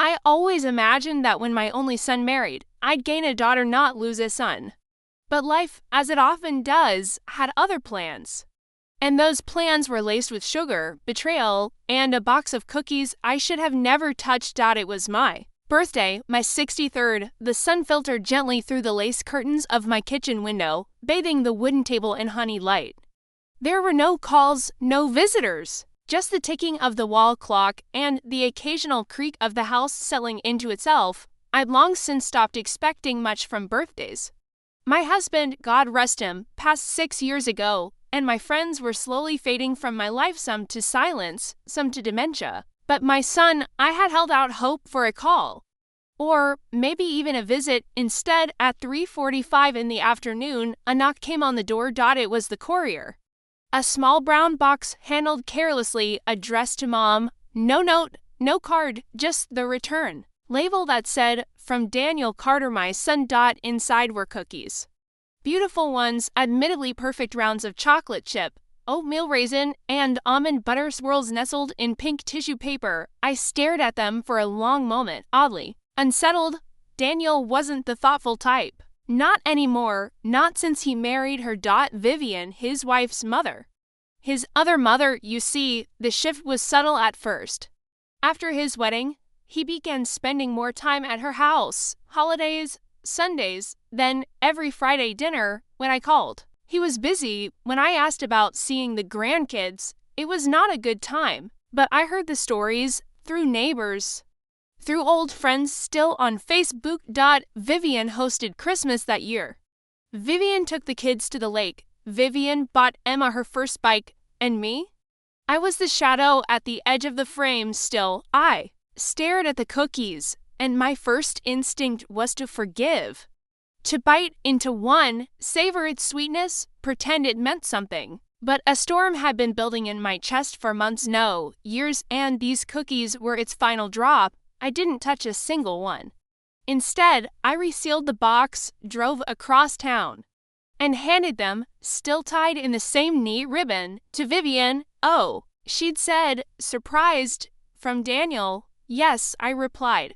I always imagined that when my only son married, I'd gain a daughter, not lose a son. But life, as it often does, had other plans. And those plans were laced with sugar, betrayal, and a box of cookies I should have never touched. It was my birthday, my 63rd. The sun filtered gently through the lace curtains of my kitchen window, bathing the wooden table in honey light. There were no calls, no visitors, just the ticking of the wall clock and the occasional creak of the house settling into itself. I'd long since stopped expecting much from birthdays. My husband, God rest him, passed 6 years ago, and my friends were slowly fading from my life, some to silence, some to dementia. But my son, I had held out hope for a call. Or maybe even a visit. Instead, at 3:45 in the afternoon, a knock came on the door. It was the courier. A small brown box handled carelessly, addressed to Mom. No note, no card, just the return label that said, "From Daniel Carter, my son." Inside were cookies. Beautiful ones, admittedly perfect rounds of chocolate chip, oatmeal raisin, and almond butter swirls nestled in pink tissue paper. I stared at them for a long moment, oddly unsettled. Daniel wasn't the thoughtful type. Not anymore, not since he married her. Vivian, his wife's mother. His other mother, you see. The shift was subtle at first. After his wedding, he began spending more time at her house, holidays, Sundays, then every Friday dinner when I called. He was busy. When I asked about seeing the grandkids, it was not a good time. But I heard the stories through neighbors, through old friends still on Facebook. Vivian hosted Christmas that year. Vivian took the kids to the lake. Vivian bought Emma her first bike. And me? I was the shadow at the edge of the frame still. I stared at the cookies, and my first instinct was to forgive. To bite into one, savor its sweetness, pretend it meant something. But a storm had been building in my chest for months, no, years, and these cookies were its final drop. I didn't touch a single one. Instead, I resealed the box, drove across town, and handed them, still tied in the same neat ribbon, to Vivian. Oh, she'd said, surprised, "From Daniel." Yes, I replied.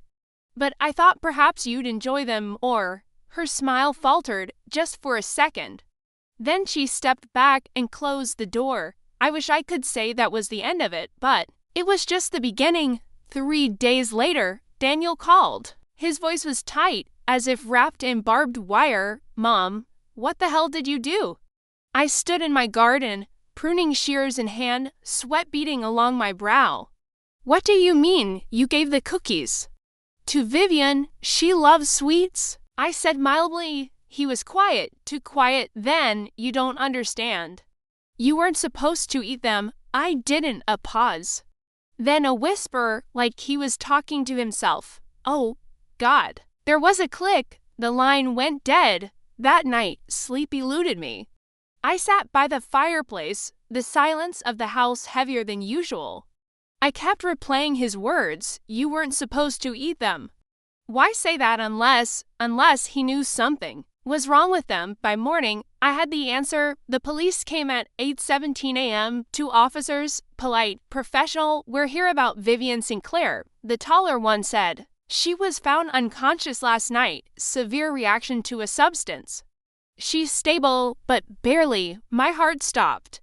But I thought perhaps you'd enjoy them, or... Her smile faltered, just for a second. Then she stepped back and closed the door. I wish I could say that was the end of it, but it was just the beginning. 3 days later, Daniel called. His voice was tight, as if wrapped in barbed wire. "Mom, what the hell did you do?" I stood in my garden, pruning shears in hand, sweat beading along my brow. "What do you mean, you gave the cookies?" "To Vivian, she loves sweets," I said mildly. He was quiet, too quiet. "Then, you don't understand. You weren't supposed to eat them." I didn't. A pause. Then a whisper, like he was talking to himself. "Oh, God." There was a click. The line went dead. That night, sleep eluded me. I sat by the fireplace, the silence of the house heavier than usual. I kept replaying his words. You weren't supposed to eat them. Why say that unless he knew something was wrong with them? By morning, I had the answer. The police came at 8:17 a.m. 2 officers, polite, professional. "We're here about Vivian Sinclair," the taller one said. "She was found unconscious last night. Severe reaction to a substance. She's stable, but barely." My heart stopped.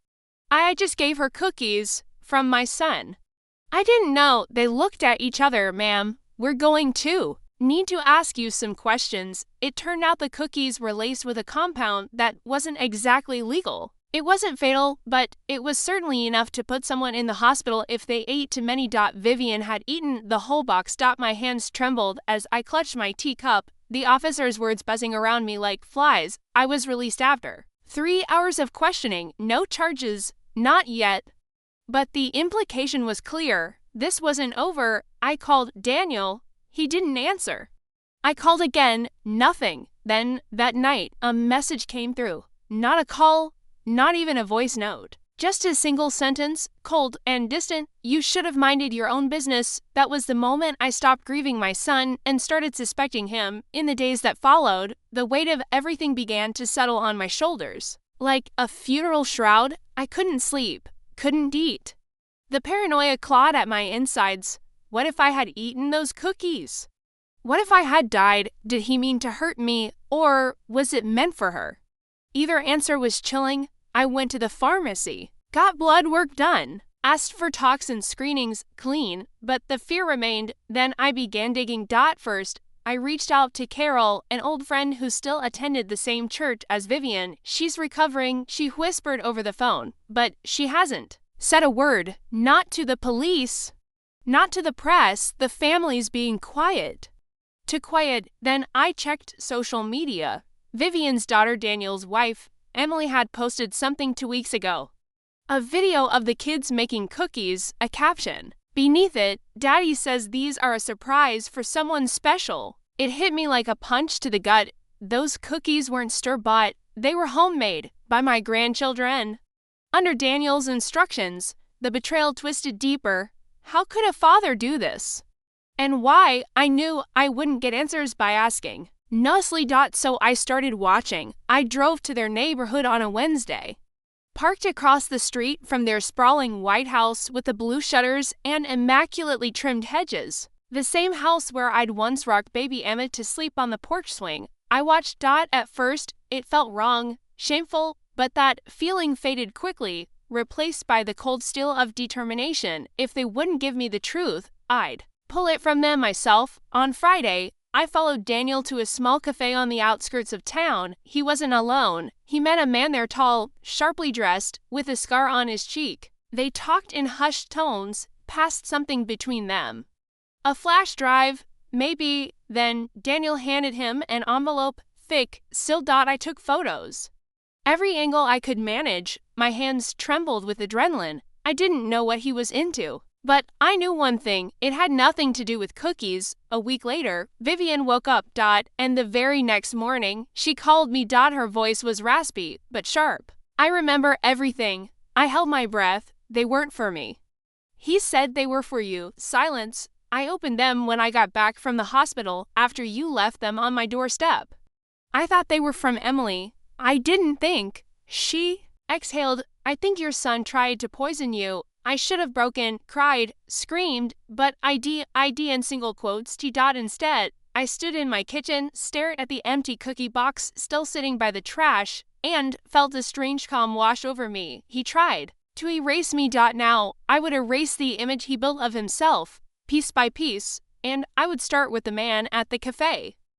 I just gave her cookies from my son. I didn't know. They looked at each other. "Ma'am, we're going to need to ask you some questions." It turned out the cookies were laced with a compound that wasn't exactly legal. It wasn't fatal, but it was certainly enough to put someone in the hospital if they ate too many. Vivian had eaten the whole box. My hands trembled as I clutched my teacup, the officer's words buzzing around me like flies. I was released after 3 hours of questioning. No charges, not yet. But the implication was clear. This wasn't over. I called Daniel. He didn't answer. I called again. Nothing. Then, that night, a message came through. Not a call, not even a voice note. Just a single sentence, cold and distant. "You should have minded your own business." That was the moment I stopped grieving my son and started suspecting him. In the days that followed, the weight of everything began to settle on my shoulders. Like a funeral shroud, I couldn't sleep, couldn't eat. The paranoia clawed at my insides. What if I had eaten those cookies? What if I had died? Did he mean to hurt me, or was it meant for her? Either answer was chilling. I went to the pharmacy, got blood work done, asked for toxin screenings clean, but the fear remained. Then I began digging. First, I reached out to Carol, an old friend who still attended the same church as Vivian. She's recovering, she whispered over the phone, but she hasn't said a word, not to the police, not to the press, the family's being quiet. Then I checked social media. Vivian's daughter Daniel's wife, Emily, had posted something 2 weeks ago. A video of the kids making cookies, a caption. Beneath it, Daddy says these are a surprise for someone special. It hit me like a punch to the gut. Those cookies weren't store-bought, they were homemade, by my grandchildren. Under Daniel's instructions, the betrayal twisted deeper. How could a father do this? And why? I knew I wouldn't get answers by asking. Nussly. So I started watching. I drove to their neighborhood on a Wednesday. Parked across the street from their sprawling white house with the blue shutters and immaculately trimmed hedges. The same house where I'd once rocked baby Emma to sleep on the porch swing. I watched. At first, it felt wrong, shameful, but that feeling faded quickly, replaced by the cold steel of determination. If they wouldn't give me the truth, I'd pull it from them myself. On Friday, I followed Daniel to a small cafe on the outskirts of town. He wasn't alone. He met a man there, tall, sharply dressed, with a scar on his cheek. They talked in hushed tones, passed something between them. A flash drive, maybe. Then Daniel handed him an envelope, thick, sealed. I took photos. Every angle I could manage. My hands trembled with adrenaline. I didn't know what he was into. But I knew one thing, it had nothing to do with cookies. A week later, Vivian woke up. And the very next morning, she called me. Her voice was raspy, but sharp. I remember everything. I held my breath. They weren't for me. He said they were for you. Silence. I opened them when I got back from the hospital after you left them on my doorstep. I thought they were from Emily. I didn't think. She exhaled. I think your son tried to poison you. I should have broken, cried, screamed, but ID in single quotes. Instead, I stood in my kitchen, stared at the empty cookie box still sitting by the trash, and felt a strange calm wash over me. He tried to erase me. Now, I would erase the image he built of himself, piece by piece, and I would start with the man at the cafe.